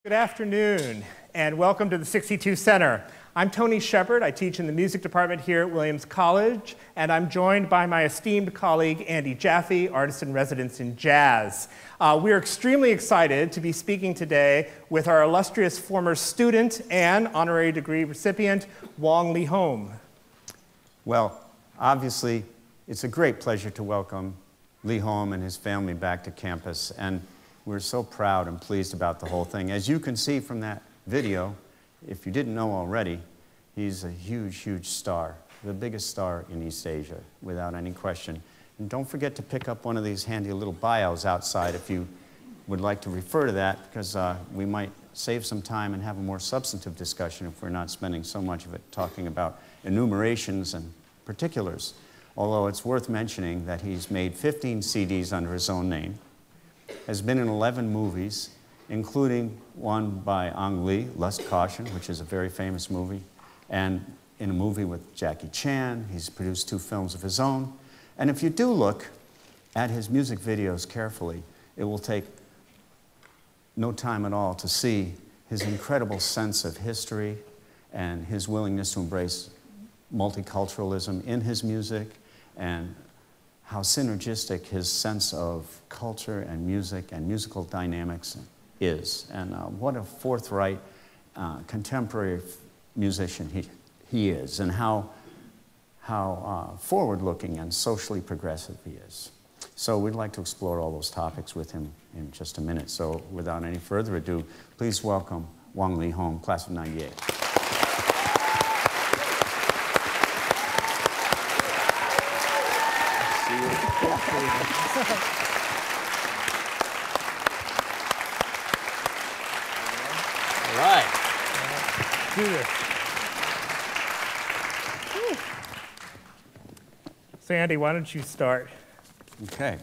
Good afternoon, and welcome to the 62 Center. I'm Tony Sheppard. I teach in the music department here at Williams College, and I'm joined by my esteemed colleague, Andy Jaffe, artist in residence in jazz. We are extremely excited to be speaking today with our illustrious former student and honorary degree recipient, Wang Leehom. Well, obviously, it's a great pleasure to welcome Leehom and his family back to campus, and we're so proud and pleased about the whole thing. As you can see from that video, if you didn't know already, he's a huge, huge star, the biggest star in East Asia, without any question. And don't forget to pick up one of these handy little bios outside if you would like to refer to that, because we might save some time and have a more substantive discussion if we're not spending so much of it talking about enumerations and particulars. Although it's worth mentioning that he's made 15 CDs under his own name, has been in 11 movies, including one by Ang Lee, Lust Caution, which is a very famous movie, and in a movie with Jackie Chan. He's produced 2 films of his own. And if you do look at his music videos carefully, it will take no time at all to see his incredible sense of history and his willingness to embrace multiculturalism in his music, and how synergistic his sense of culture and music and musical dynamics is. And what a forthright contemporary musician he is, and how forward-looking and socially progressive he is. So we'd like to explore all those topics with him in just a minute. So without any further ado, please welcome Wang Leehom, class of '98. All right. Do this. So Andy, why don't you start? Okay.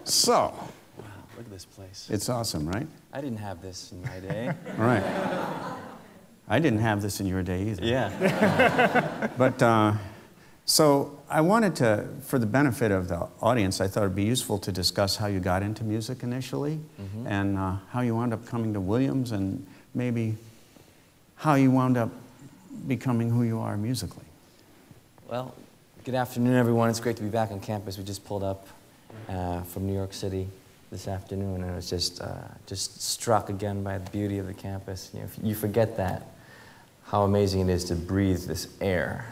So. Wow, look at this place. It's awesome, right? I didn't have this in my day. All right. I didn't have this in your day either. Yeah. But, so I wanted to, for the benefit of the audience, I thought it'd be useful to discuss how you got into music initially, and how you wound up coming to Williams, and maybe how you wound up becoming who you are musically. Well, good afternoon, everyone. It's great to be back on campus. We just pulled up from New York City this afternoon, and I was just struck again by the beauty of the campus. You know, if you forget that, how amazing it is to breathe this air.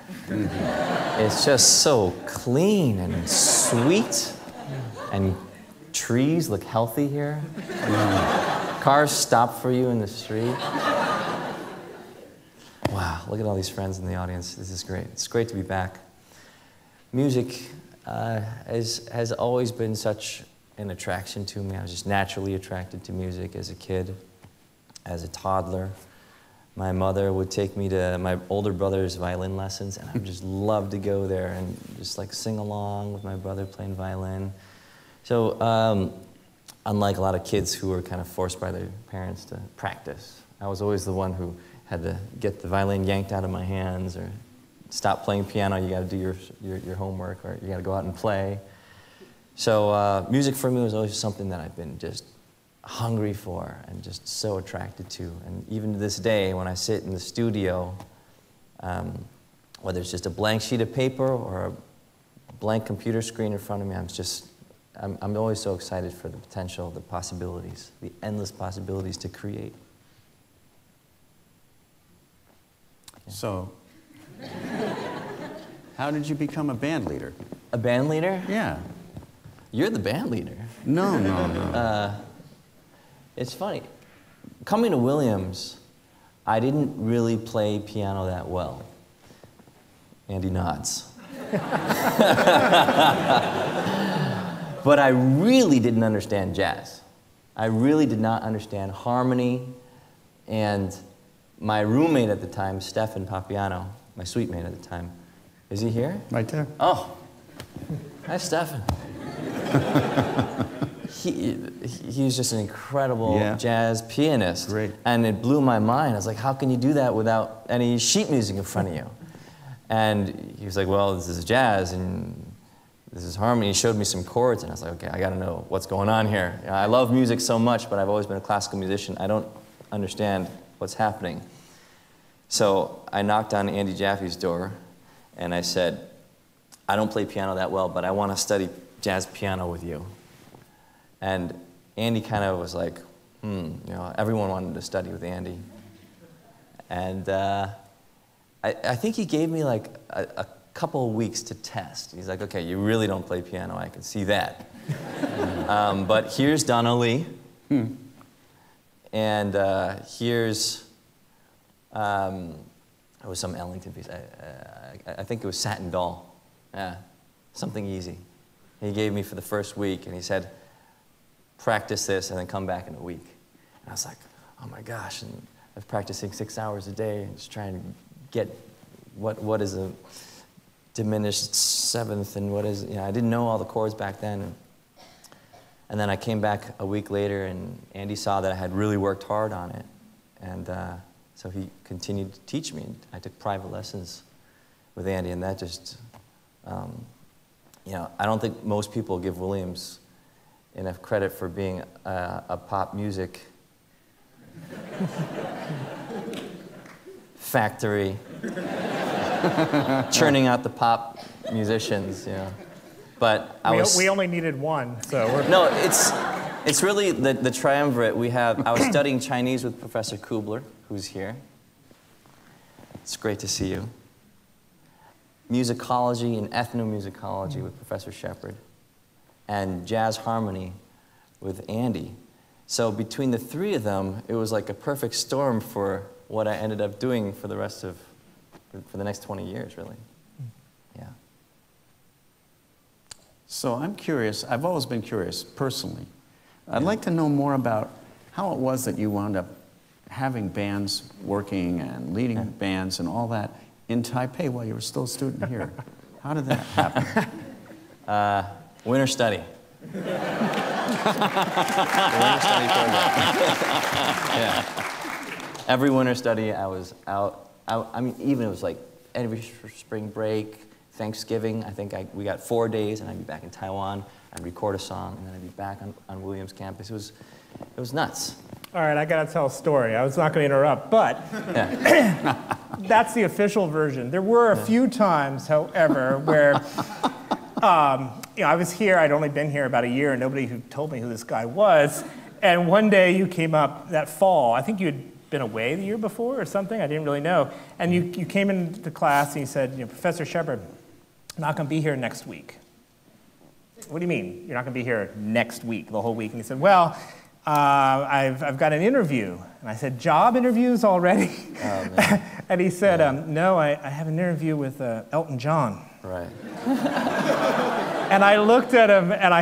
It's just so clean and sweet, and trees look healthy here. Cars stop for you in the street. Wow, look at all these friends in the audience. This is great. It's great to be back. Music has always been such an attraction to me. I was just naturally attracted to music as a kid, as a toddler. My mother would take me to my older brother's violin lessons, and I would just love to go there and just like sing along with my brother playing violin. So unlike a lot of kids who were kind of forced by their parents to practice, I was always the one who had to get the violin yanked out of my hands, or stop playing piano, you got to do your homework, or you got to go out and play. So music for me was always something that I've been just hungry for and just so attracted to. And even to this day, when I sit in the studio, whether it's just a blank sheet of paper or a blank computer screen in front of me, I'm always so excited for the potential, the possibilities, the endless possibilities to create. Yeah. So, how did you become a band leader? A band leader? Yeah. You're the band leader. No. It's funny. Coming to Williams, I didn't really play piano that well. Andy nods. But I really didn't understand jazz. I really did not understand harmony. And my roommate at the time, Stefan Papiano, my suite mate at the time, is he here? Right there. Oh, hi, Stefan. He's just an incredible jazz pianist. Great. And it blew my mind. I was like, how can you do that without any sheet music in front of you? And he was like, well, this is jazz, and this is harmony. He showed me some chords, and I was like, okay, I got to know what's going on here. You know, I love music so much, but I've always been a classical musician. I don't understand what's happening. So I knocked on Andy Jaffe's door, and I said, I don't play piano that well, but I want to study jazz piano with you. And Andy kind of was like, you know, everyone wanted to study with Andy. And I think he gave me like a couple of weeks to test. He's like, okay, you really don't play piano, I can see that. But here's Donna Lee, and here's, it was some Ellington piece. I think it was Satin Doll. Yeah, something easy. He gave me for the first week, and he said, practice this and then come back in a week. And I was like, oh my gosh, and I was practicing 6 hours a day and just trying to get what is a diminished seventh and what is, you know, I didn't know all the chords back then. And then I came back a week later, and Andy saw that I had really worked hard on it. And so he continued to teach me. I took private lessons with Andy, and that just, you know, I don't think most people give Williams enough credit for being a pop music factory, churning out the pop musicians, you know. But we only needed one, so we're... No, it's really the triumvirate. I was studying Chinese with Professor Kubler, who's here. It's great to see you. Musicology and ethnomusicology with Professor Sheppard, and jazz harmony with Andy. So between the three of them, it was like a perfect storm for what I ended up doing for the next 20 years, really. Yeah. So I'm curious, I've always been curious, personally. I'd like to know more about how it was that you wound up having bands working and leading bands and all that in Taipei while you were still a student here. How did that happen? Winter study. The winter study program. Yeah. Every winter study, I was out. I mean, even it was like every spring break, Thanksgiving. I think we got 4 days, and I'd be back in Taiwan. I'd record a song, and then I'd be back on Williams campus. It was nuts. All right, I got to tell a story. I was not going to interrupt, but Yeah. that's the official version. There were a few times, however, where you know, I was here. I'd only been here about a year, and nobody who told me who this guy was. And one day you came up that fall. I think you had been away the year before or something. I didn't really know. And you came into class and you said, you know, Professor Sheppard, I'm not going to be here next week. What do you mean? You're not going to be here next week, the whole week? And he said, well, I've got an interview. And I said, job interviews already? Oh, man. And he said, no, I have an interview with Elton John. Right. And I looked at him, and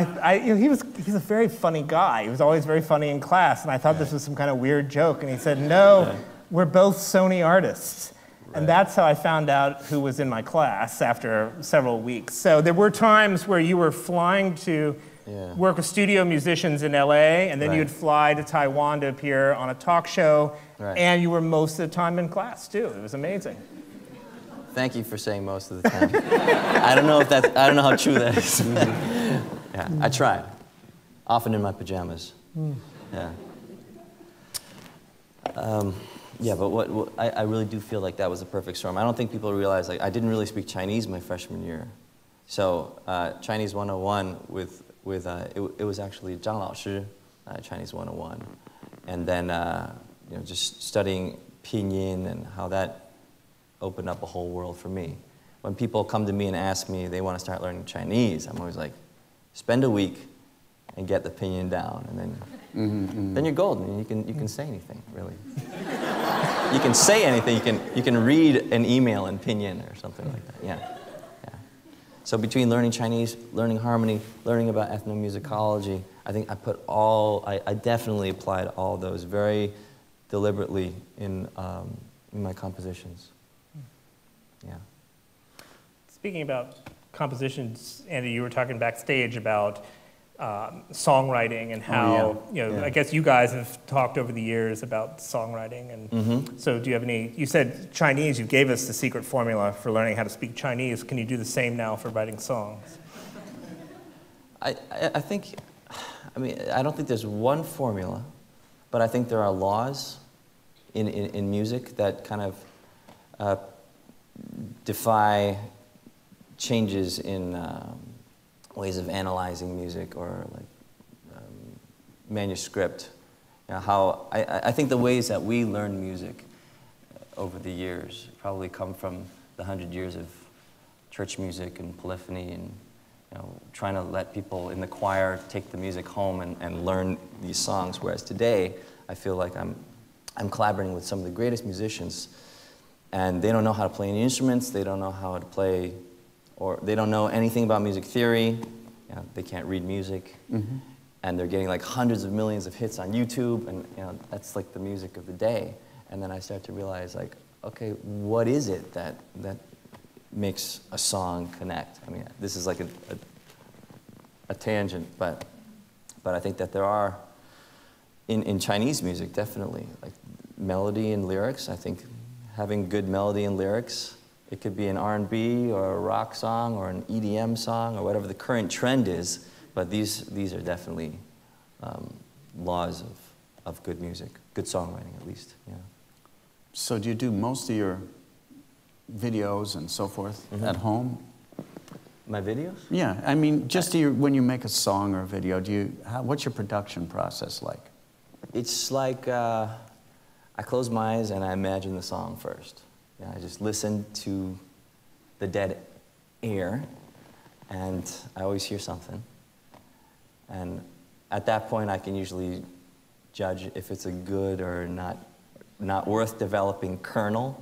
you know, he's a very funny guy. He was always very funny in class, and I thought this was some kind of weird joke. And he said, no, we're both Sony artists. Right. And that's how I found out who was in my class after several weeks. So there were times where you were flying to work with studio musicians in LA, and then you'd fly to Taiwan to appear on a talk show, and you were most of the time in class too. It was amazing. Thank you for saying most of the time. I don't know how true that is. Yeah, I tried. Often in my pajamas. Yeah. Yeah, but I really do feel like that was a perfect storm. I don't think people realize, like, I didn't really speak Chinese my freshman year. So Chinese 101 it was actually Zhang Laoshi, Chinese 101. And then you know, just studying pinyin and how that opened up a whole world for me. When people come to me and ask me they want to start learning Chinese, I'm always like, spend a week and get the pinyin down, and then then you're golden. You can say anything, really. You can say anything. You can read an email in pinyin or something like that. Yeah. So between learning Chinese, learning harmony, learning about ethnomusicology, I think I definitely applied all those very deliberately in my compositions. Yeah. Speaking about compositions, Andy, you were talking backstage about songwriting and how, I guess you guys have talked over the years about songwriting. And so do you have you said Chinese, you gave us the secret formula for learning how to speak Chinese. Can you do the same now for writing songs? I think, I mean, I don't think there's one formula, but I think there are laws in music that kind of defy changes in ways of analyzing music or like manuscript. You know, how I think the ways that we learn music over the years probably come from the 100 years of church music and polyphony and trying to let people in the choir take the music home and learn these songs. Whereas today, I feel like I'm collaborating with some of the greatest musicians, and they don't know how to play any instruments, they don't know how to play, or they don't know anything about music theory, they can't read music, and they're getting like hundreds of millions of hits on YouTube, and that's like the music of the day. And then I start to realize, like, okay, what is it that makes a song connect? I mean, this is like a tangent, but I think that there are, in Chinese music, definitely, like melody and lyrics. I think having good melody and lyrics, it could be an R&B or a rock song or an EDM song or whatever the current trend is, but these are definitely laws of good music, good songwriting at least. Yeah. So do you do most of your videos and so forth at home? My videos? Yeah, I mean, just when you make a song or a video, what's your production process like? It's like I close my eyes and I imagine the song first. I just listen to the dead air, and I always hear something. And at that point, I can usually judge if it's a good or not worth developing kernel.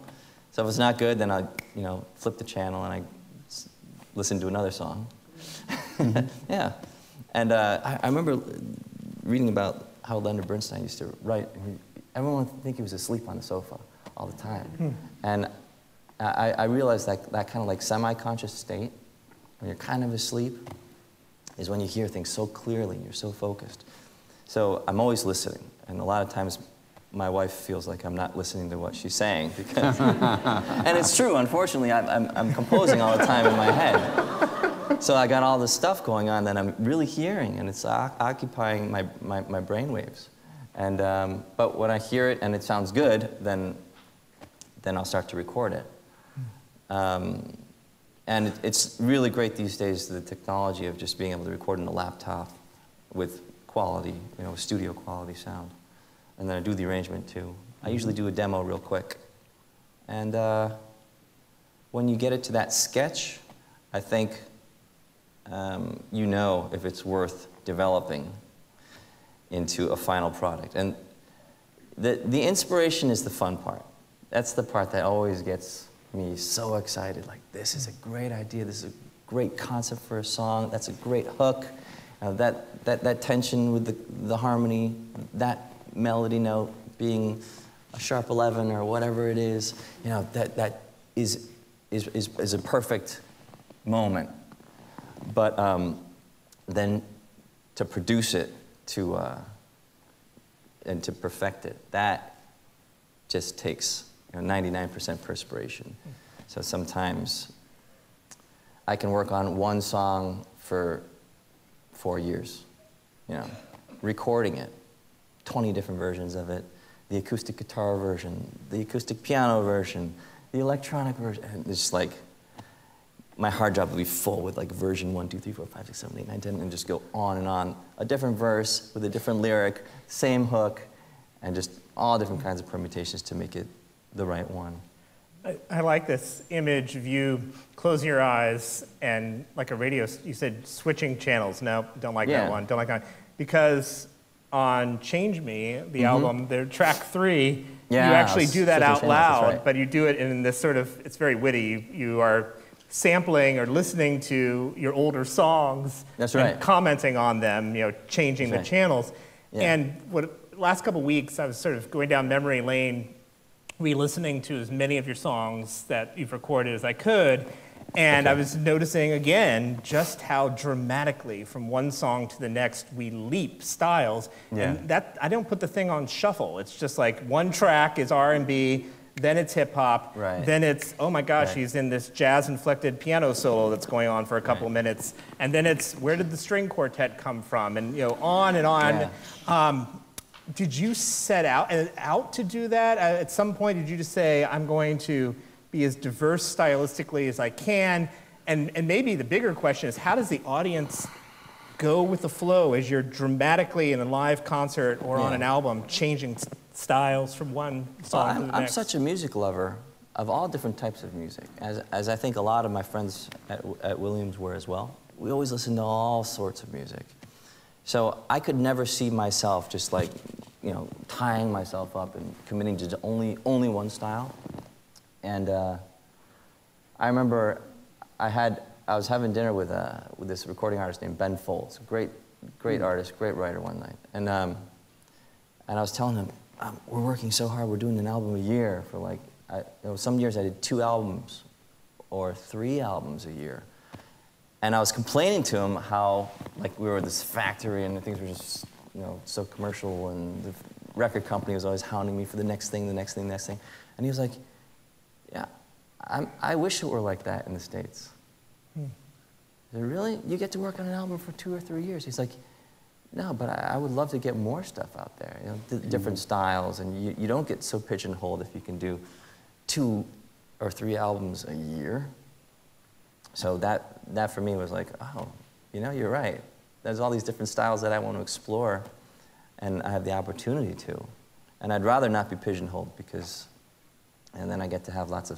So if it's not good, then I flip the channel and I listen to another song. Yeah. And I remember reading about how Leonard Bernstein used to write. Everyone would think he was asleep on the sofa all the time. And I realized that kind of like semi-conscious state, when you're kind of asleep, is when you hear things so clearly and you're so focused. So I'm always listening. And a lot of times my wife feels like I'm not listening to what she's saying, because and it's true, unfortunately, I'm composing all the time in my head. So I got all this stuff going on that I'm really hearing, and it's occupying my brain waves. And but when I hear it and it sounds good, then I'll start to record it. And it's really great these days, the technology of just being able to record on a laptop with quality, studio quality sound. And then I do the arrangement too. I usually do a demo real quick. And when you get it to that sketch, I think you know if it's worth developing into a final product. And the inspiration is the fun part. That's the part that always gets me so excited. Like, this is a great idea. This is a great concept for a song. That's a great hook. That tension with the harmony, that melody note being a sharp 11 or whatever it is, that is a perfect moment. But then to produce it, and to perfect it, that just takes 99% perspiration. So sometimes I can work on one song for 4 years, recording it, 20 different versions of it, the acoustic guitar version, the acoustic piano version, the electronic version, and it's just like, my hard drive will be full with like version 1, 2, 3, 4, 5, 6, 7, 8, 9, 10, and just go on and on. A different verse with a different lyric, same hook, and just all different kinds of permutations to make it the right one. I like this image of you closing your eyes and like a radio, you said switching channels. No, don't like that one, don't like that one. Because on Change Me, the album, their track 3, you actually do that out loud, but you do it in this sort of, it's very witty. You are sampling or listening to your older songs and commenting on them, changing the channels. And last couple weeks, I was sort of going down memory lane, re-listening to as many of your songs that you've recorded as I could, and I was noticing again just how dramatically from one song to the next we leap styles. And that I don't put the thing on shuffle. It's just like one track is R&B, then it's hip hop, Right. then it's, oh my gosh, Right. he's in this jazz-inflected piano solo that's going on for a couple Right. minutes, and then it's, where did the string quartet come from, and on and on. Yeah. Did you set out to do that? At some point, did you just say, I'm going to be as diverse stylistically as I can? And maybe the bigger question is, how does the audience go with the flow as you're dramatically in a live concert or on an album changing styles from one song to the I'm next? such a music lover of all different types of music, as I think a lot of my friends at Williams were as well. We always listen to all sorts of music. So I could never see myself just like, tying myself up and committing to only one style. And I remember I was having dinner with this recording artist named Ben Folds, great artist, great writer one night. And I was telling him, we're working so hard, we're doing an album a year for like, some years I did 2 albums or 3 albums a year. And I was complaining to him how like we were this factory and things were just so commercial, and the record company was always hounding me for the next thing, the next thing, the next thing. And he was like, yeah, I wish it were like that in the States. I said, really? You get to work on an album for 2 or 3 years? He's like, no, but I would love to get more stuff out there, different styles, and you don't get so pigeonholed if you can do 2 or 3 albums a year. So that for me was like, oh, you're right. There's all these different styles that I want to explore, and I have the opportunity to. And I'd rather not be pigeonholed and then I get to have lots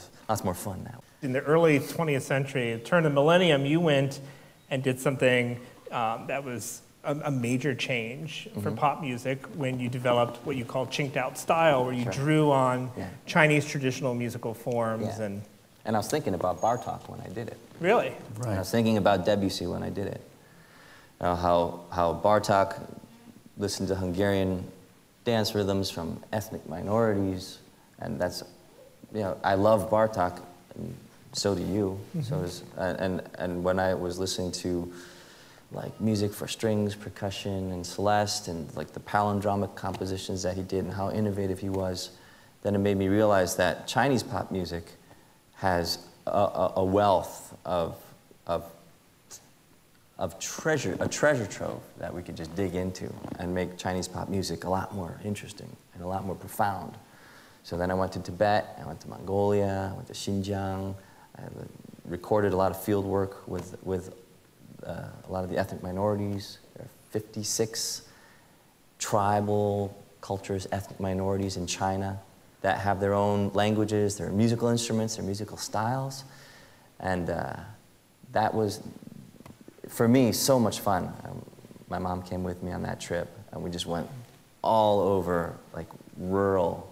more fun now. In the early 20th century, turn of the millennium, you went and did something that was a major change for pop music when you developed what you call chinked out style, where you drew on Chinese traditional musical forms. And I was thinking about Bartók when I did it. Really? Right. And I was thinking about Debussy when I did it. How Bartók listened to Hungarian dance rhythms from ethnic minorities, and that's, I love Bartók, and so do you. So and when I was listening to like music for strings, percussion, and celeste, and like the palindromic compositions that he did and how innovative he was, then it made me realize that Chinese pop music has a wealth of a treasure trove that we could just dig into and make Chinese pop music a lot more interesting and a lot more profound. So then I went to Tibet, I went to Mongolia, I went to Xinjiang, I recorded a lot of field work with a lot of the ethnic minorities. There are 56 tribal cultures, ethnic minorities in China that have their own languages, their musical instruments, their musical styles. And that was, for me, so much fun. My mom came with me on that trip, and we just went all over like rural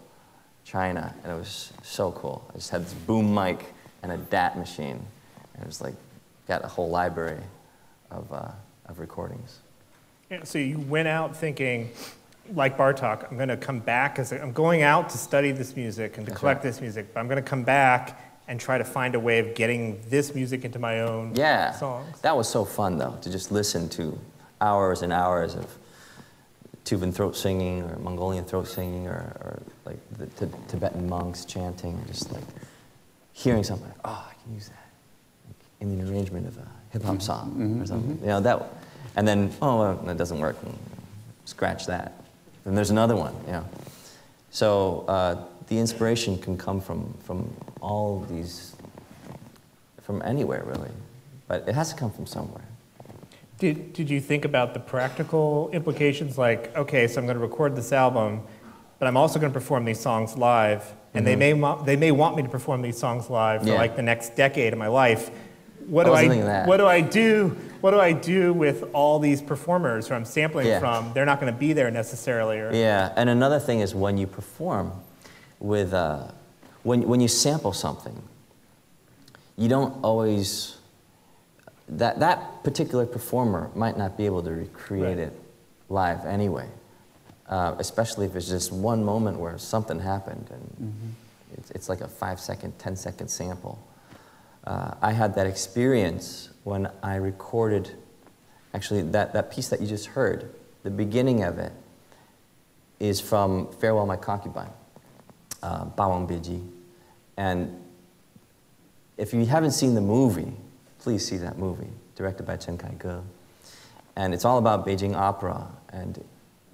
China, and it was so cool. I just had this boom mic and a DAT machine, and it was like, got a whole library of recordings. Yeah, so you went out thinking, like Bartók, I'm going to come back, I'm going out to study this music and to collect this music, but I'm going to come back and try to find a way of getting this music into my own songs. That was so fun, though, to just listen to hours and hours of Tuvan throat singing or Mongolian throat singing or like the Tibetan monks chanting, and just like hearing something, like, oh, I can use that in the arrangement of a hip-hop song or something. And then, oh, well, that doesn't work, scratch that. Then there's another one, So the inspiration can come from all these, from anywhere, really. But it has to come from somewhere. Did you think about the practical implications? Like, okay, so I'm going to record this album, but I'm also going to perform these songs live, and they may want me to perform these songs live for like the next decade of my life. What do I do with all these performers who I'm sampling from? They're not going to be there necessarily. Yeah, and another thing is when you perform with, when you sample something, you don't always, that particular performer might not be able to recreate it live anyway, especially if it's just one moment where something happened and it's like a 5-second, 10-second sample. I had that experience when I recorded, actually, that piece that you just heard. The beginning of it is from Farewell My Concubine, Ba Wang Bieji, And if you haven't seen the movie, please see that movie, directed by Chen Kai-ge. And it's all about Beijing opera. And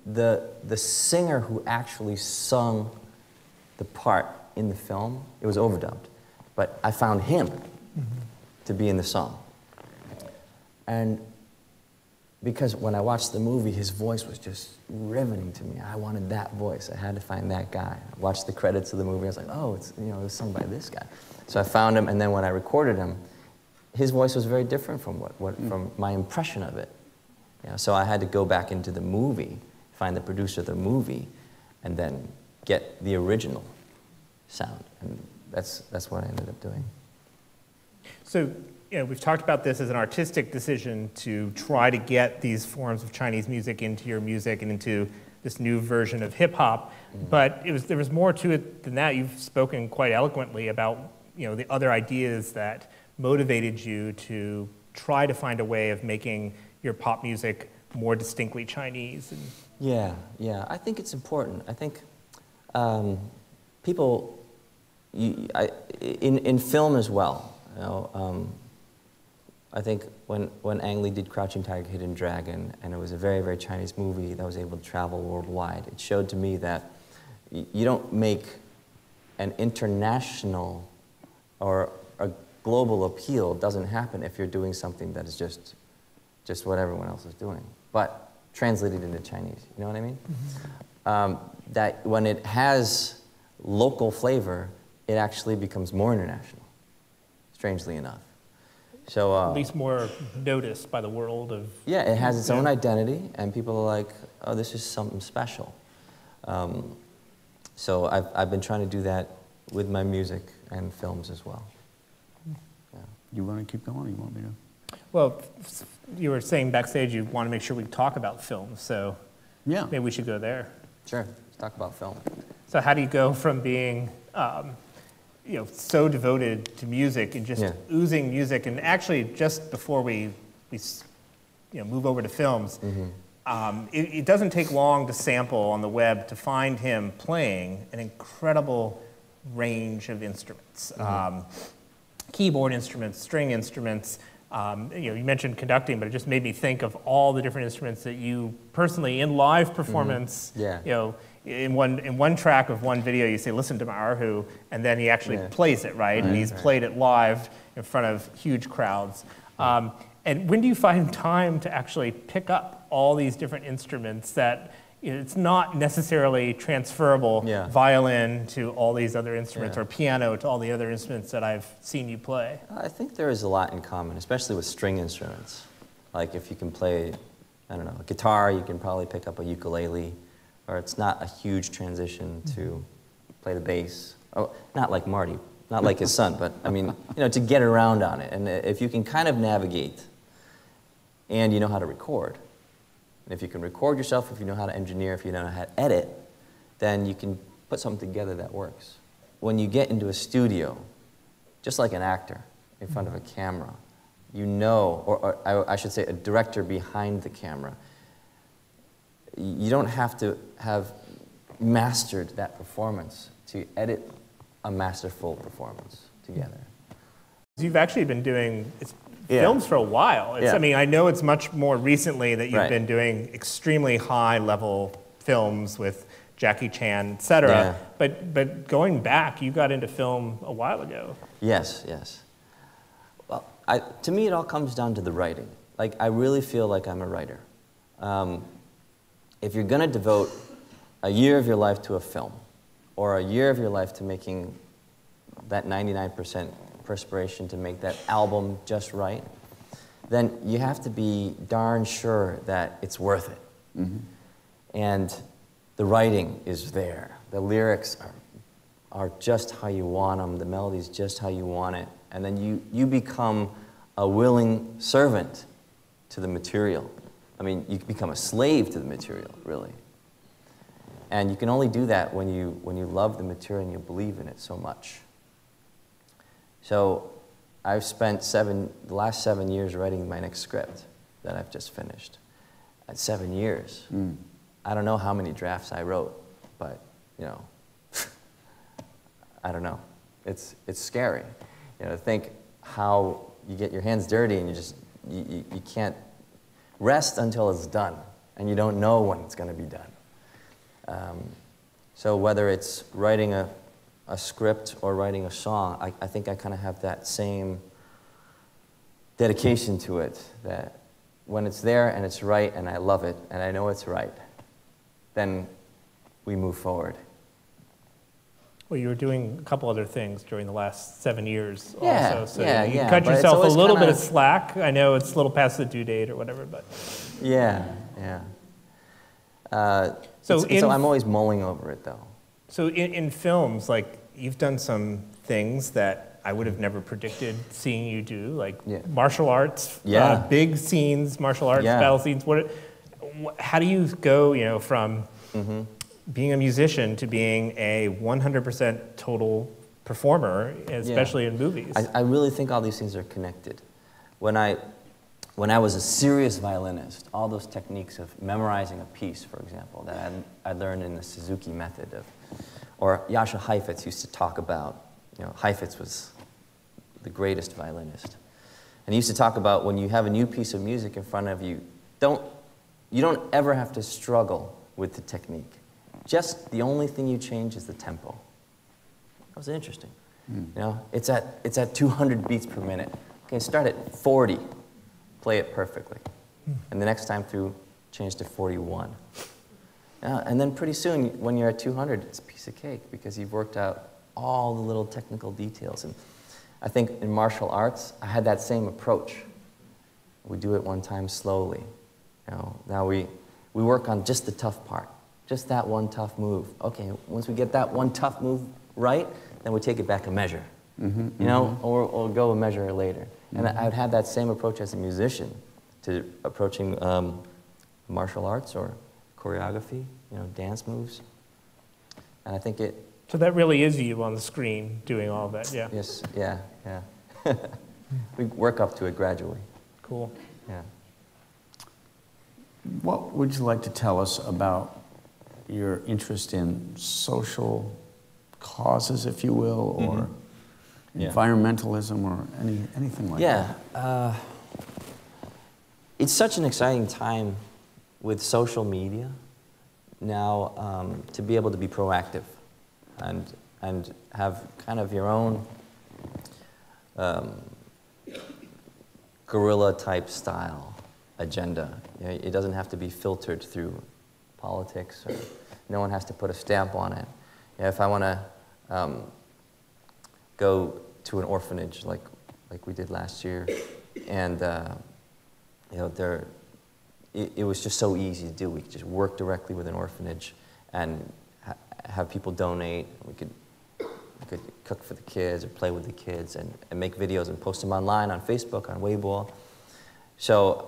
the singer who actually sung the part in the film, it was overdubbed. But I found him to be in the song. And because when I watched the movie, his voice was just riveting to me. I wanted that voice. I had to find that guy. I watched the credits of the movie. I was like, oh, it's, you know, it was sung by this guy. So I found him, and then when I recorded him, his voice was very different from from my impression of it. You know, so I had to go back into the movie, find the producer of the movie, and then get the original sound. And that's what I ended up doing. So, you know, we've talked about this as an artistic decision to try to get these forms of Chinese music into your music and into this new version of hip hop. But there was more to it than that. You've spoken quite eloquently about, you know, the other ideas that motivated you to try to find a way of making your pop music more distinctly Chinese. Yeah, I think it's important. I think people, in film as well, you know, I think when Ang Lee did Crouching Tiger, Hidden Dragon, and it was a very, very Chinese movie that was able to travel worldwide, it showed to me that you don't make an international or a global appeal doesn't happen if you're doing something that is just what everyone else is doing, but translated into Chinese, you know what I mean? That when it has local flavor, it actually becomes more international, strangely enough. So, at least more noticed by the world of... Yeah, it has its own identity, and people are like, oh, this is something special. So I've been trying to do that with my music and films as well. Yeah. You want to keep going, or you want me to? Well, you were saying backstage you want to make sure we talk about films, so yeah, maybe we should go there. Sure, let's talk about film. So how do you go from being you know, so devoted to music and just oozing music, and actually just before we you know, move over to films, it doesn't take long to sample on the web to find him playing an incredible range of instruments, keyboard instruments, string instruments. You know, you mentioned conducting, but it just made me think of all the different instruments that you personally, in live performance, you know, in one track of one video, you say, listen to my Arhu, and then he actually plays it, right? And he's played it live in front of huge crowds. And when do you find time to actually pick up all these different instruments that, you know, it's not necessarily transferable violin to all these other instruments or piano to all the other instruments that I've seen you play? I think there is a lot in common, especially with string instruments. Like if you can play, I don't know, a guitar, you can probably pick up a ukulele, or it's not a huge transition to play the bass. Oh, not like Marty, not like his son, but I mean, you know, to get around on it. And if you can kind of navigate and you know how to record, and if you can record yourself, if you know how to engineer, if you know how to edit, then you can put something together that works. When you get into a studio, just like an actor in front of a camera, you know, or I should say a director behind the camera, you don't have to have mastered that performance to edit a masterful performance together. You've actually been doing films for a while. I mean, I know it's much more recently that you've been doing extremely high-level films with Jackie Chan, et cetera. But going back, you got into film a while ago. Yes. Well, to me, it all comes down to the writing. Like, I really feel like I'm a writer. If you're going to devote a year of your life to a film, or a year of your life to making that 99% perspiration to make that album just right, then you have to be darn sure that it's worth it. And the writing is there. The lyrics are just how you want them. The melody's just how you want it. And then you become a willing servant to the material. I mean, you become a slave to the material, really. And you can only do that when you love the material and you believe in it so much. So I've spent the last 7 years writing my next script that I've just finished. At 7 years. I don't know how many drafts I wrote, but, you know, I don't know. It's scary. Think how you get your hands dirty and you can't rest until it's done, and you don't know when it's going to be done. So whether it's writing a script or writing a song, I think I kind of have that same dedication to it, that when it's there and it's right and I love it and I know it's right, then we move forward. Well, you were doing a couple other things during the last 7 years Yeah, also, so yeah, you yeah, cut but it's yourself a always little kinda- bit of slack. I know it's a little past the due date or whatever, but... Yeah. So I'm always mulling over it, though. So in films, like, you've done some things that I would have never predicted seeing you do, like martial arts, big scenes, martial arts, battle scenes. How do you go, from being a musician to being a 100% total performer, especially in movies? I really think all these things are connected. When I was a serious violinist, all those techniques of memorizing a piece, for example, that I learned in the Suzuki method or Jascha Heifetz used to talk about. Heifetz was the greatest violinist. And he used to talk about when you have a new piece of music in front of you, you don't ever have to struggle with the technique. Just the only thing you change is the tempo. That was interesting. It's at 200 beats per minute. Okay, start at 40, play it perfectly. And the next time through, change to 41. And then pretty soon, when you're at 200, it's a piece of cake because you've worked out all the little technical details. And I think in martial arts, I had that same approach. We do it one time slowly. Now we work on just the tough part, just that one tough move. Okay, once we get that one tough move right, then we take it back a measure. Or go a measure later. And I would have that same approach as a musician to approaching martial arts or choreography, dance moves. And I think it... So that really is you on the screen doing all of that, yeah. Yes, yeah. We work up to it gradually. Cool. Yeah. What would you like to tell us about your interest in social causes, if you will, or environmentalism, or anything like that? Yeah. It's such an exciting time with social media now to be able to be proactive and have kind of your own guerrilla-type style agenda. It doesn't have to be filtered through politics, or no one has to put a stamp on it. If I want to go to an orphanage like we did last year, and it was just so easy to do. We could just work directly with an orphanage and have people donate. We could cook for the kids or play with the kids and make videos and post them online on Facebook, on Weibo. So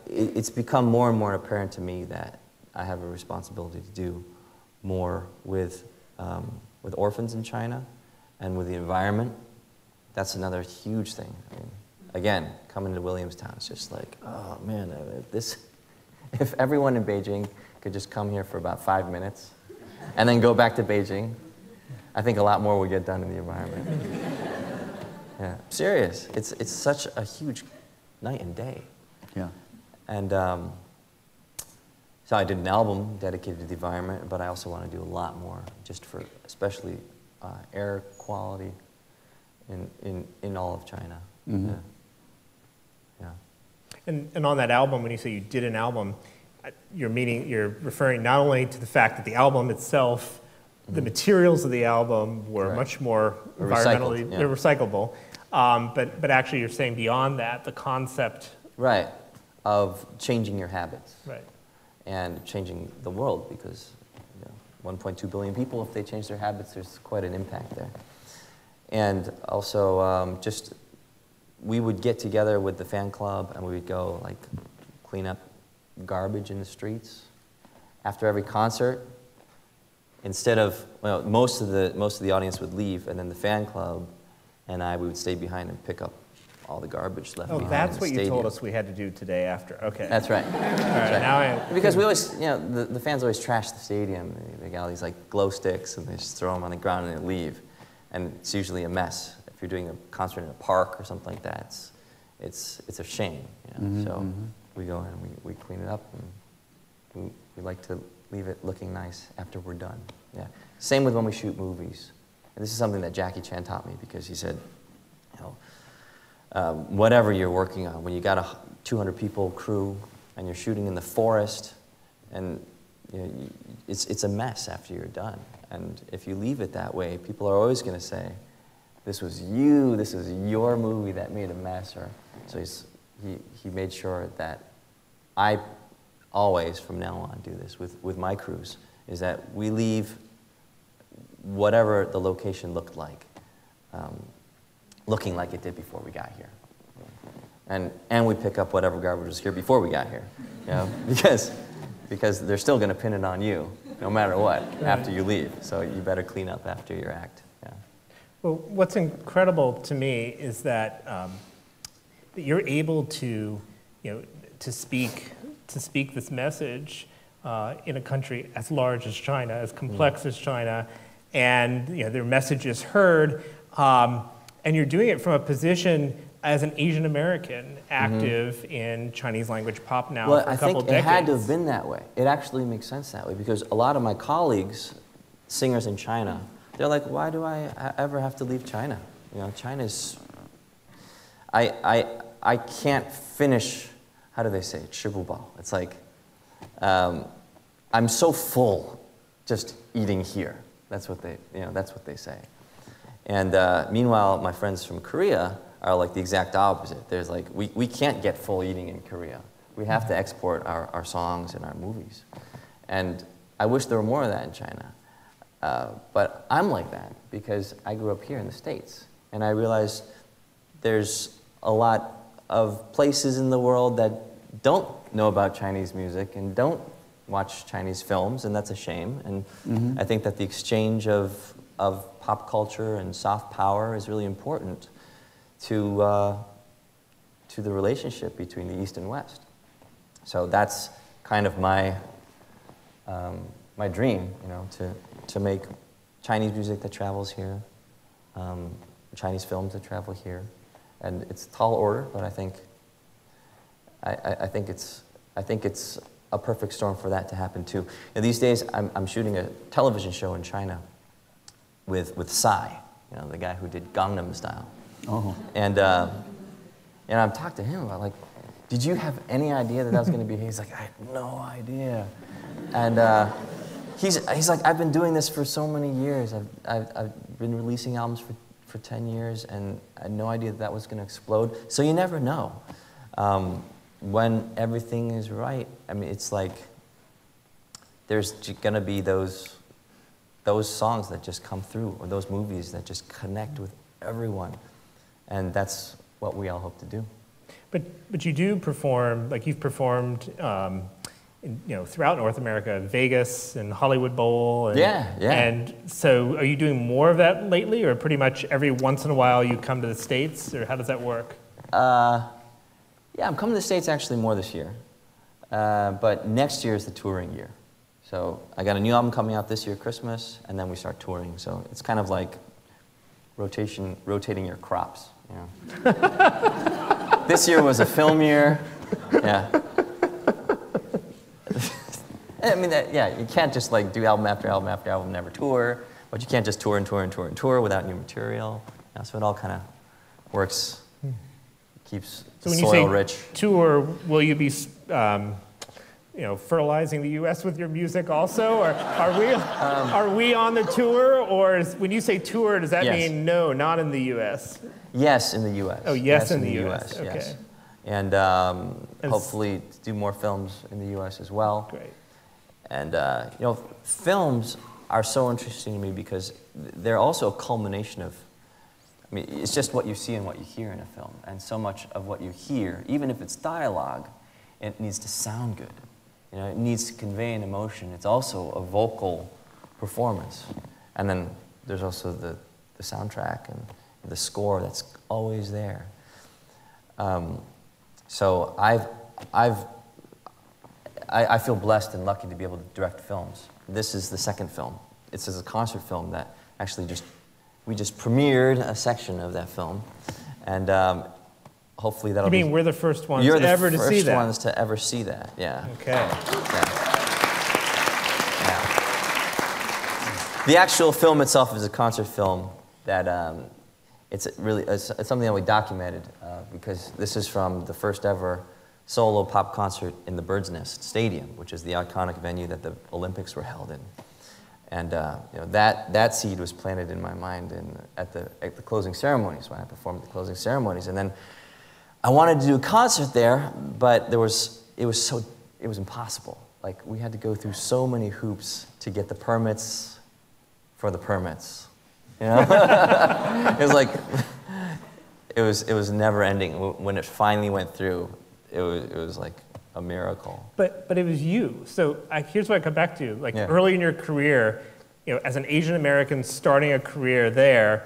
it's become more and more apparent to me that I have a responsibility to do more with orphans in China and with the environment. That's another huge thing. I mean, again, coming to Williamstown, it's just like, oh man, if everyone in Beijing could just come here for about 5 minutes and then go back to Beijing, I think a lot more would get done in the environment. Yeah, serious. It's such a huge night and day. Yeah. And so I did an album dedicated to the environment, but I also want to do a lot more, just for especially air quality in all of China. Mm-hmm. Yeah. And on that album, when you say you did an album, you're referring not only to the fact that the album itself, the materials of the album were much more environmentally they're recyclable, but actually you're saying beyond that, the concept of changing your habits and changing the world, because 1.2 billion people, if they change their habits, there's quite an impact there. And also we would get together with the fan club and we would go like clean up garbage in the streets after every concert. Instead of, most of the audience would leave, and then the fan club and we would stay behind and pick up all the garbage left behind. Oh, that's in the what stadium. you told us we had to do today after. Okay. That's right. All right. Now because we always, the fans always trash the stadium. They got all these like glow sticks and they just throw them on the ground and they leave. and it's usually a mess. If you're doing a concert in a park or something like that, it's a shame. You know? So we go in and we clean it up, and we like to leave it looking nice after we're done. Yeah. Same with when we shoot movies. And this is something that Jackie Chan taught me, because he said, you know, whatever you're working on, when you got a 200 people crew and you're shooting in the forest, and you know, it's a mess after you're done. And if you leave it that way, people are always going to say, this was you, this is your movie that made a mess. Or, so he made sure that I always, from now on, do this with my crews, is that we leave whatever the location looked like, looking like it did before we got here. And we pick up whatever garbage was here before we got here, you know, because they're still going to pin it on you, no matter what, after you leave. So you better clean up after your act. Yeah. Well, what's incredible to me is that, that you're able to, you know, to speak this message in a country as large as China, as complex as China, and you know, their message is heard, and you're doing it from a position as an Asian American active in Chinese language pop now for a couple decades. Well, I think it had to have been that way. It actually makes sense that way, because a lot of my colleagues, singers in China, they're like, why do I ever have to leave China? You know, China's, I can't finish, how do they say it? 吃不饱. It's like, I'm so full just eating here. That's what they say. And meanwhile, my friends from Korea are like the exact opposite. There's like, we can't get full eating in Korea. We have to export our songs and our movies. And I wish there were more of that in China. But I'm like that because I grew up here in the States. And I realized there's a lot of places in the world that don't know about Chinese music and don't watch Chinese films, and that's a shame. And I think that the exchange of pop culture and soft power is really important to the relationship between the East and West. So that's kind of my my dream, you know, to make Chinese music that travels here, Chinese films that travel here, and it's a tall order, but I think it's a perfect storm for that to happen too. And these days, I'm shooting a television show in China with Psy, you know, the guy who did Gangnam Style. Oh. And I'm talking to him about, like, did you have any idea that was going to be? He's like, I had no idea. And he's like, I've been doing this for so many years. I've been releasing albums for 10 years, and I had no idea that was going to explode. So you never know. When everything is right, I mean, it's like there's going to be those songs that just come through, or those movies that just connect with everyone. And that's what we all hope to do. But you do perform, like you've performed, throughout North America, Vegas and Hollywood Bowl. And, yeah. And so, are you doing more of that lately, or pretty much every once in a while you come to the States, or how does that work? Yeah, I'm coming to the States actually more this year, but next year is the touring year. So I got a new album coming out this year, Christmas, and then we start touring. So it's kind of like rotating your crops. You know? This year was a film year. Yeah. I mean, you can't just like do album after album after album, never tour, but you can't just tour and tour and tour and tour without new material. You know, so it all kind of works, keeps so when soil you say rich. Tour, will you be fertilizing the U.S. with your music also, or are we on the tour, or when you say tour, does that mean no, not in the U.S.? Yes, in the U.S. Oh, yes in the U.S. Okay. Yes. And hopefully do more films in the U.S. as well. Great. And films are so interesting to me because they're also a culmination of, I mean, it's just what you see and what you hear in a film. And so much of what you hear, even if it's dialogue, it needs to sound good. You know, it needs to convey an emotion. It's also a vocal performance. And then there's also the soundtrack and the score that's always there. So I feel blessed and lucky to be able to direct films. This is the second film. It's a concert film that actually just we just premiered a section of that film, and hopefully that'll You mean be... we're the first ones You're ever the to see that? first ones to ever see that, yeah. Okay. Yeah. The actual film itself is a concert film that it's something that we documented because this is from the first ever solo pop concert in the Bird's Nest Stadium, which is the iconic venue that the Olympics were held in. And you know, that seed was planted in my mind at the closing ceremonies, when I performed at the closing ceremonies. And then I wanted to do a concert there, but it was impossible. Like, we had to go through so many hoops to get the permits for the permits, you know? It was like, it was never ending. When it finally went through, it was like a miracle. But it was you. So here's what I come back to. Like, Yeah. early in your career, you know, as an Asian American starting a career there,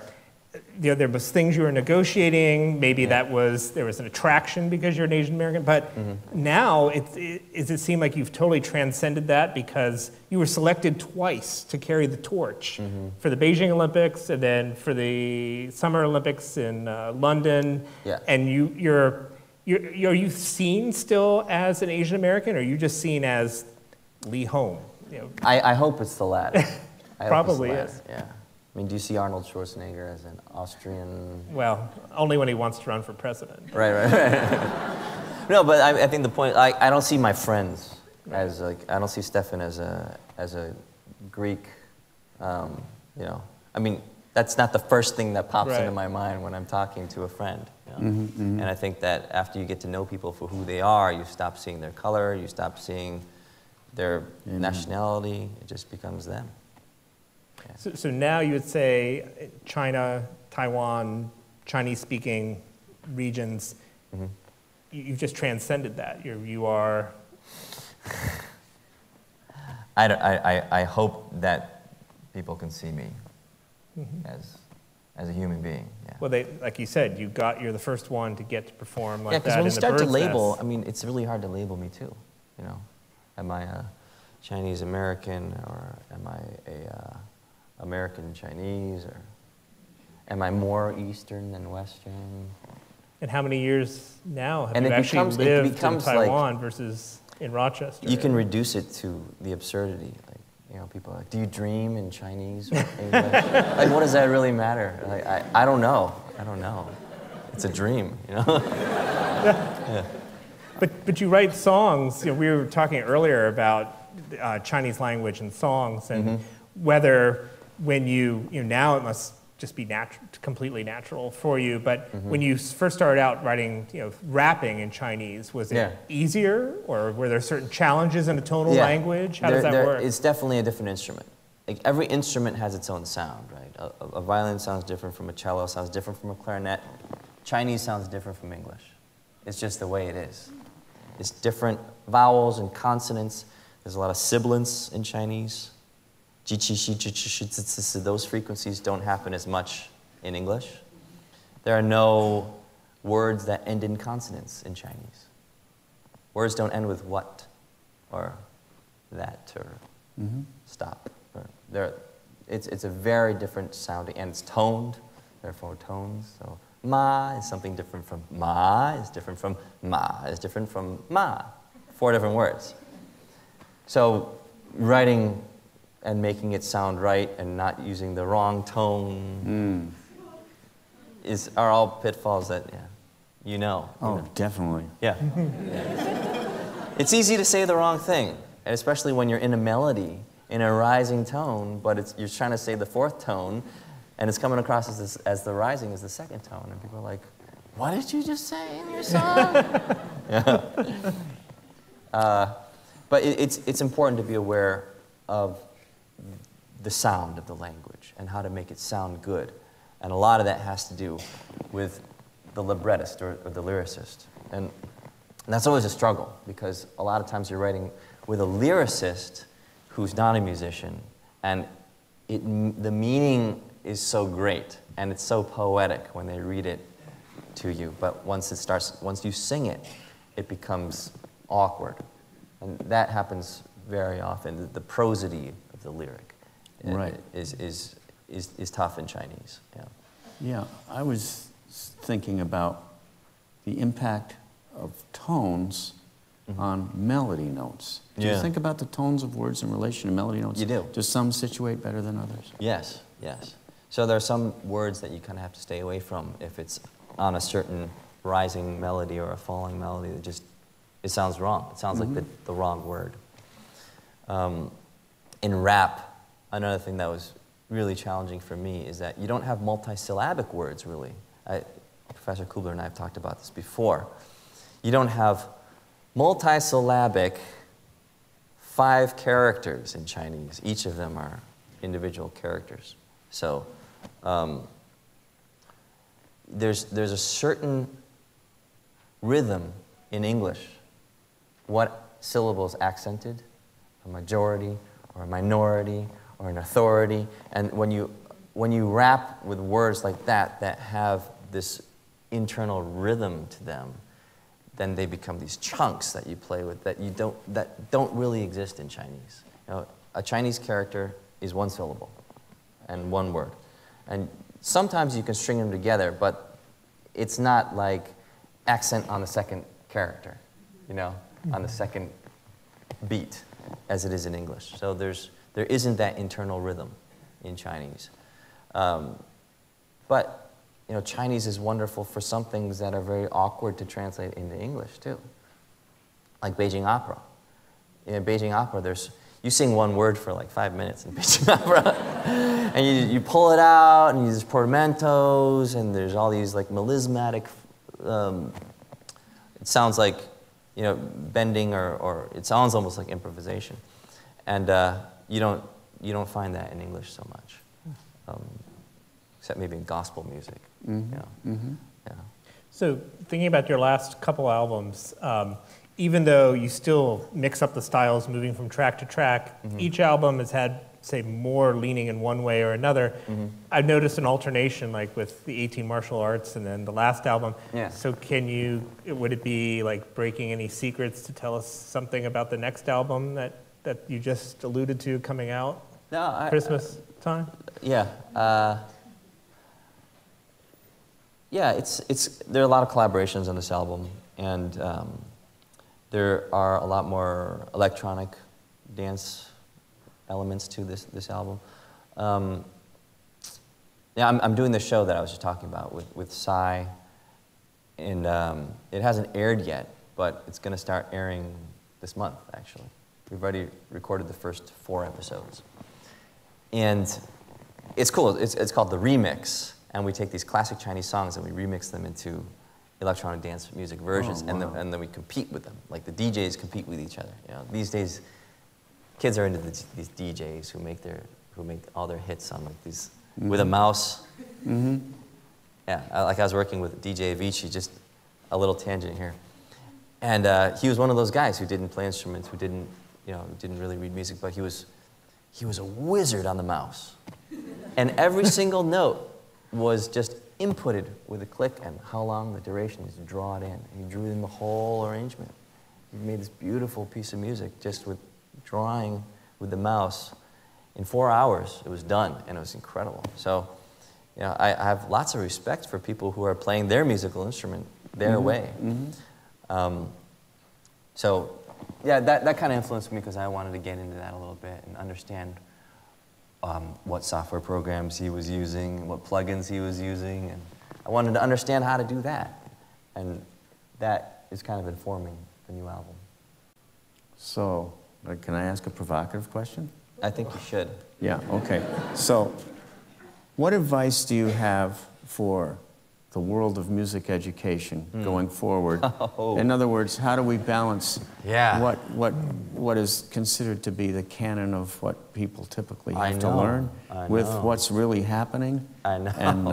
you know, there was things you were negotiating. Maybe there was an attraction because you're an Asian American. But now it seems like you've totally transcended that, because you were selected twice to carry the torch for the Beijing Olympics and then for the Summer Olympics in London. Yeah. And are you seen still as an Asian American, or are you just seen as Leehom? You know? I hope it's the latter. I hope Probably it's the latter, is. yeah. I mean, do you see Arnold Schwarzenegger as an Austrian? Well, only when he wants to run for president. Right. No, but I think the point, I don't see my friends as like, I don't see Stefan as a Greek, you know. I mean, that's not the first thing that pops into my mind when I'm talking to a friend. You know? And I think that after you get to know people for who they are, you stop seeing their color, you stop seeing their nationality, it just becomes them. Yeah. So now you would say China, Taiwan, Chinese-speaking regions, you've just transcended that. You are... I hope that people can see me as a human being. Yeah. Well, like you said, you're the first one to get to perform like that in the because when you start to Bird's label, Nest. I mean, it's really hard to label me too. You know, am I a Chinese American, or am I a American Chinese, or am I more Eastern than Western? And how many years now have And you it actually becomes- it lived in becomes Taiwan versus in Rochester? You can reduce it to the absurdity. Like, you know, people are like, do you dream in Chinese or English? Like, what does that really matter? Like, I don't know. I don't know. It's a dream, you know? Yeah. But you write songs. You know, we were talking earlier about Chinese language and songs, and whether when now it must just be completely natural for you. But when you first started out writing, rapping in Chinese, was it easier, or were there certain challenges in the tonal language? How does that work? It's definitely a different instrument. Like, every instrument has its own sound, right? A violin sounds different from a cello, sounds different from a clarinet. Chinese sounds different from English. It's just the way it is. It's different vowels and consonants. There's a lot of sibilants in Chinese. Those frequencies don't happen as much in English. There are no words that end in consonants in Chinese. Words don't end with what, or that, or stop. It's a very different sounding, and it's toned, therefore tones. So ma is something different from ma, is different from ma, is different from ma. 4 different words. So writing and making it sound right and not using the wrong tone are all pitfalls that, you know. Definitely. Yeah. It's easy to say the wrong thing, and especially when you're in a melody, in a rising tone, but you're trying to say the 4th tone, and it's coming across as the rising is the 2nd tone, and people are like, what did you just say in your song? But it's important to be aware of the sound of the language and how to make it sound good. And a lot of that has to do with the librettist or the lyricist. And that's always a struggle, because a lot of times you're writing with a lyricist who's not a musician, and the meaning is so great and it's so poetic when they read it to you. But once you sing it, it becomes awkward. And that happens very often. The prosody of the lyric is is tough in Chinese. Yeah. Yeah, I was thinking about the impact of tones on melody notes. Do you think about the tones of words in relation to melody notes? You do. Do some situate better than others? Yes, yes. So there are some words that you kind of have to stay away from if it's on a certain rising melody or a falling melody that just, it sounds wrong. It sounds like the wrong word. In rap, another thing that was really challenging for me is that you don't have multisyllabic words, really. Professor Kubler and I have talked about this before. You don't have multisyllabic 5 characters in Chinese. Each of them are individual characters. So there's a certain rhythm in English. What syllable is accented? A majority, or a minority, or an authority. And when you rap with words like that that have this internal rhythm to them, then they become these chunks that you play with that don't really exist in Chinese. You know, a Chinese character is 1 syllable and 1 word. And sometimes you can string them together, but it's not like accent on the second character, you know, on the second beat, as it is in English. So there isn't that internal rhythm in Chinese. But you know, Chinese is wonderful for some things that are very awkward to translate into English too, like Beijing opera. In Beijing opera, you sing 1 word for like 5 minutes in Beijing opera, and you pull it out, and there's portmanteaus, and there's all these like melismatic. It sounds like, you know, bending, or it sounds almost like improvisation, and you don't find that in English so much, except maybe in gospel music. You know? Yeah. So thinking about your last couple albums, even though you still mix up the styles moving from track to track, each album has had, say, more leaning in one way or another. I've noticed an alternation, like with the 18 Martial Arts and then the last album. Yeah. So would it be like breaking any secrets to tell us something about the next album that you just alluded to coming out? No, Christmas time? Yeah. Yeah, there are a lot of collaborations on this album, and there are a lot more electronic dance elements to this album. Yeah, I'm doing the show that I was just talking about with Psy, and it hasn't aired yet, but it's going to start airing this month, actually. We've already recorded the first 4 episodes. And it's cool. It's called The Remix. And we take these classic Chinese songs and we remix them into electronic dance music versions, and then we compete with them. Like the DJs compete with each other. You know, these days, kids are into these DJs who make all their hits on like these with a mouse. Yeah, like I was working with DJ Avicii, just a little tangent here, and he was one of those guys who didn't play instruments, who didn't really read music, but he was a wizard on the mouse, and every single note was just inputted with a click and how long the duration is to draw it in. And he drew in the whole arrangement. He made this beautiful piece of music just with drawing with the mouse. In 4 hours, it was done, and it was incredible. So, you know, I have lots of respect for people who are playing their musical instrument their way. So, yeah, that kind of influenced me because I wanted to get into that a little bit and understand what software programs he was using, what plugins he was using, and I wanted to understand how to do that. And that is kind of informing the new album. So, can I ask a provocative question? I think you should. Yeah, okay. So, what advice do you have for the world of music education going forward? Oh. In other words, how do we balance Yeah. what is considered to be the canon of what people typically have to know. learn I with know. what's really happening? I know. And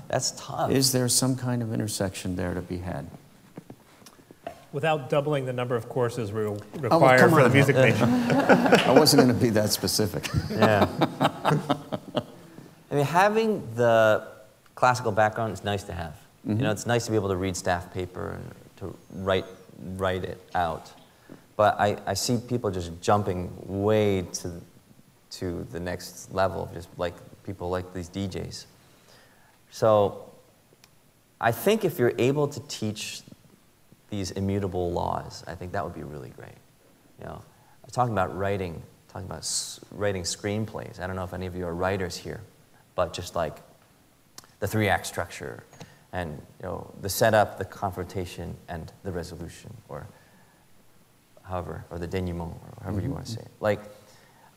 that's tough. is there some kind of intersection there to be had? Without doubling the number of courses we require come for the on. music major. I wasn't going to be that specific. Yeah. I mean, having the classical background is nice to have. You know, it's nice to be able to read staff paper and to write it out. But I see people just jumping way to to the next level, just like people like these DJs. So I think if you're able to teach these immutable laws, I think that would be really great. You know, I was talking about writing screenplays. I don't know if any of you are writers here, but just like the 3-act structure, and you know, the setup, the confrontation, and the resolution, or however, or the denouement, or however you want to say it. Like,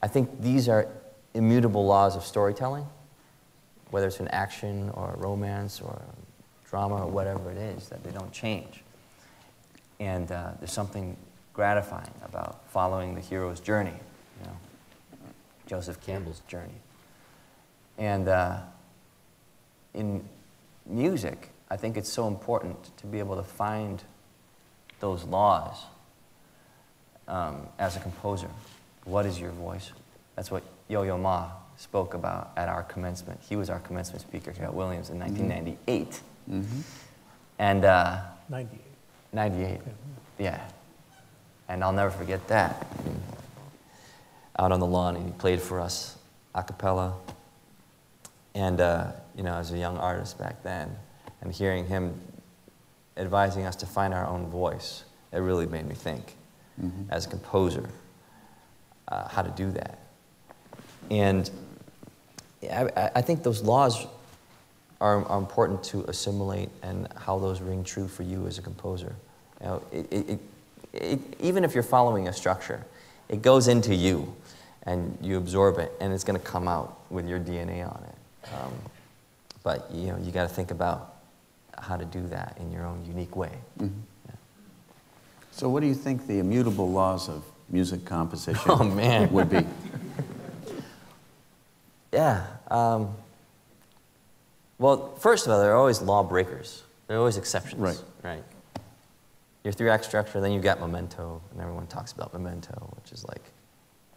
I think these are immutable laws of storytelling, whether it's an action or a romance or a drama or whatever it is, that they don't change. And there's something gratifying about following the hero's journey, you know, Joseph Campbell's journey. And in music, I think it's so important to be able to find those laws as a composer. What is your voice? That's what Yo-Yo Ma spoke about at our commencement. He was our commencement speaker here at Williams in 1998. And 98. 98, yeah. And I'll never forget that. Out on the lawn, and he played for us a cappella. And you know, as a young artist back then, and hearing him advising us to find our own voice, it really made me think, as a composer, how to do that. And I think those laws are important to assimilate, and how those ring true for you as a composer. You know, even if you're following a structure, it goes into you, and you absorb it, and it's going to come out with your DNA on it. But you know, you got to think about how to do that in your own unique way. Yeah. So, what do you think the immutable laws of music composition would be? Yeah. Well, first of all, there are always law breakers. There are always exceptions. Right. Your 3-act structure, then you got memento, and everyone talks about memento, which is like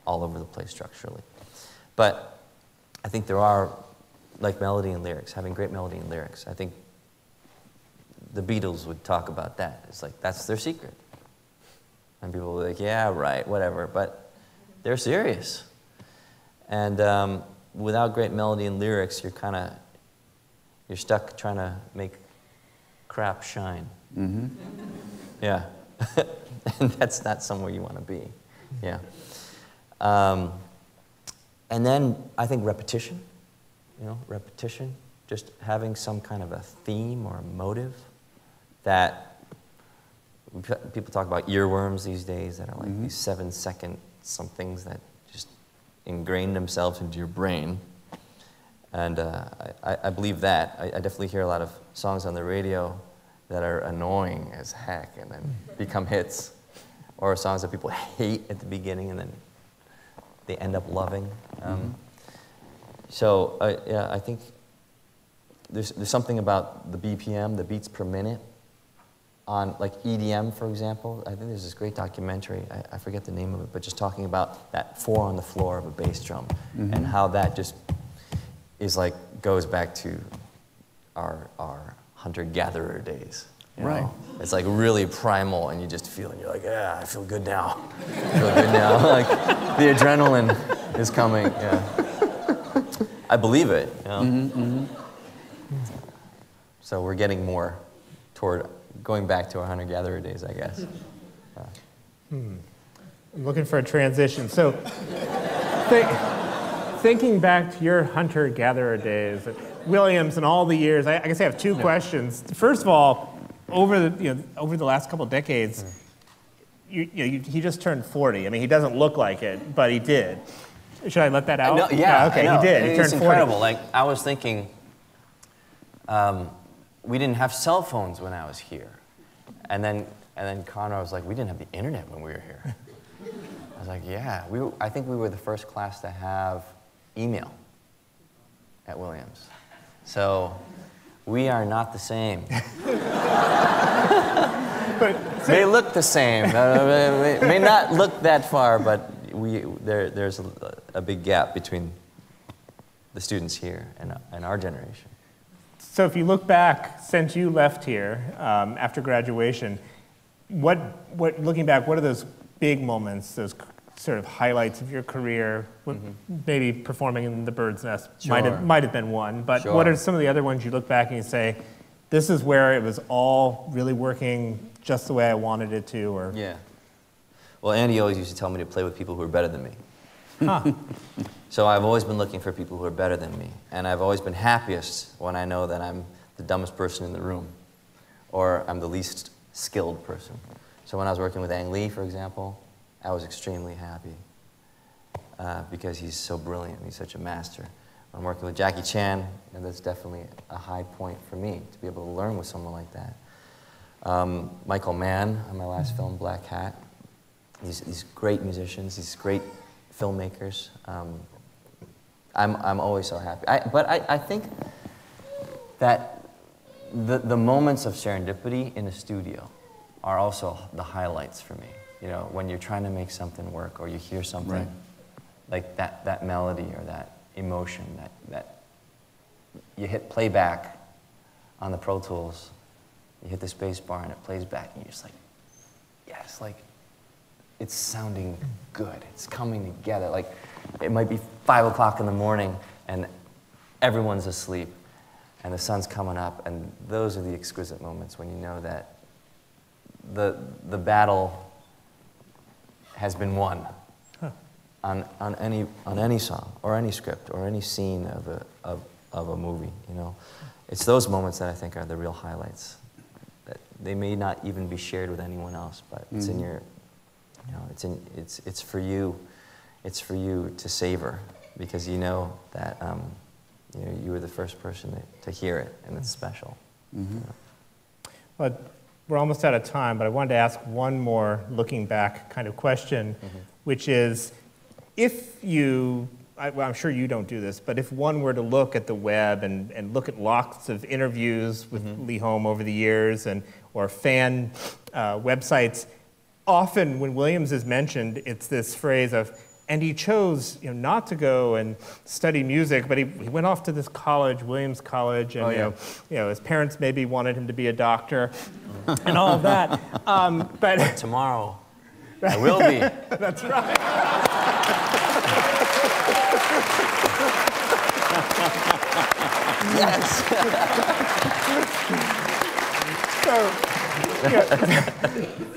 all over the place structurally. But I think there are, like melody and lyrics, having great melody and lyrics. I think the Beatles would talk about that. It's like, that's their secret. And people will be like, yeah, right, whatever. But they're serious. And without great melody and lyrics, you're stuck trying to make crap shine. Yeah. And that's not somewhere you want to be. Yeah. And then I think repetition, repetition, just having some kind of a theme or a motive that people talk about earworms these days that are like these 7-second somethings that just ingrain themselves into your brain. And I believe that. I definitely hear a lot of songs on the radio that are annoying as heck and then become hits, or songs that people hate at the beginning and then they end up loving. So yeah, I think there's something about the BPM, the beats per minute, on like EDM, for example. I think there's this great documentary, I forget the name of it, but just talking about that 4 on the floor of a bass drum and how that just is like, goes back to our hunter-gatherer days. You know? It's like really primal, and you just feel, and you're like, yeah, I feel good now. I feel good now. Like the adrenaline is coming. Yeah, I believe it. You know? So we're getting more toward going back to our hunter-gatherer days, I guess. I'm looking for a transition. So, thinking back to your hunter-gatherer days at Williams and all the years, I guess I have 2 questions. First of all, over the last couple of decades, he just turned 40. I mean, he doesn't look like it, but he did. Should I let that out? No, yeah, okay, he did. He turned 40. It's incredible. Like, I was thinking, we didn't have cell phones when I was here. And then Connor was like, we didn't have the internet when we were here. I was like, yeah. I think we were the first class to have email at Williams. So we are not the same. May look the same. May not look that far, but there's a big gap between the students here and our generation. So if you look back since you left here after graduation, looking back, what are those big moments, those sort of highlights of your career? Maybe performing in the Bird's Nest Sure. might have been one, but Sure. what are some of the other ones you look back and you say, this is where it was all really working just the way I wanted it to? Or Yeah. Well, Andy always used to tell me to play with people who are better than me. Huh. So I've always been looking for people who are better than me, and I've always been happiest when I know that I'm the dumbest person in the room, or I'm the least skilled person. So when I was working with Ang Lee, for example, I was extremely happy because he's so brilliant. He's such a master. When I'm working with Jackie Chan, that's definitely a high point for me, to be able to learn with someone like that. Michael Mann, on my last film, Black Hat. These great musicians, these great filmmakers. I'm always so happy. But I think that the moments of serendipity in the studio are also the highlights for me. You know, when you're trying to make something work, or you hear something Right. like that melody or that emotion that you hit playback on the Pro Tools, you hit the space bar and it plays back, and you're just like, yes, like, it's sounding good. It's coming together. Like, it might be 5 o'clock in the morning and everyone's asleep and the sun's coming up, and those are the exquisite moments when you know that the battle has been won on any song or any script or any scene of a movie. You know, it's those moments that I think are the real highlights. That they may not even be shared with anyone else, but it's in your, you know, it's for you. It's for you to savor, because you know that you know, you were the first person to hear it, and it's special. Mm-hmm. But we're almost out of time, but I wanted to ask one more looking back kind of question, which is, if you, well, I'm sure you don't do this, but if one were to look at the web and look at lots of interviews with Leehom over the years, or fan websites, often when Williams is mentioned, it's this phrase of, and he chose, you know, not to go and study music, but he went off to this college, Williams College, and you know, his parents maybe wanted him to be a doctor, and all of that. But Tomorrow, I will be. That's right. Yes.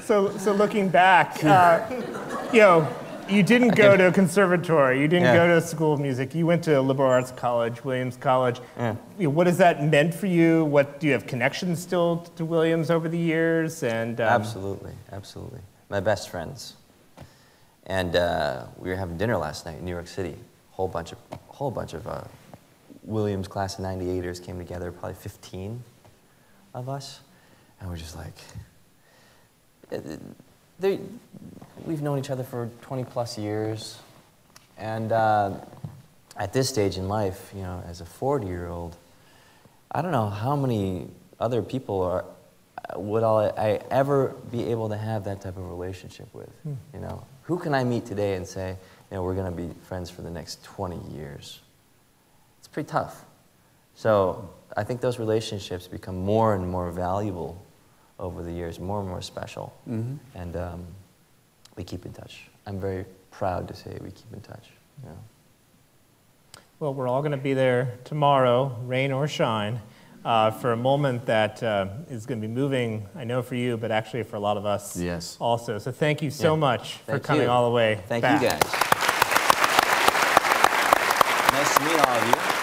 So looking back, you know, you didn't go to a conservatory, you didn't go to a school of music, you went to a liberal arts college, Williams College. You know, what has that meant for you? What, do you have connections still to Williams over the years? And Absolutely, absolutely. My best friends. And we were having dinner last night in New York City. Whole bunch of Williams class of '98ers came together, probably 15 of us, and we're just like, we've known each other for 20 plus years, and at this stage in life, you know, as a 40-year-old, I don't know how many other people would I ever be able to have that type of relationship with. You know, who can I meet today and say, you know, we're going to be friends for the next 20 years? It's pretty tough. So I think those relationships become more and more valuable over the years, more and more special. And we keep in touch. I'm very proud to say we keep in touch. You know. well, we're all going to be there tomorrow, rain or shine, for a moment that is going to be moving, I know for you, but actually for a lot of us also. So thank you so much for coming all the way Thank back. you guys. Nice to meet all of you.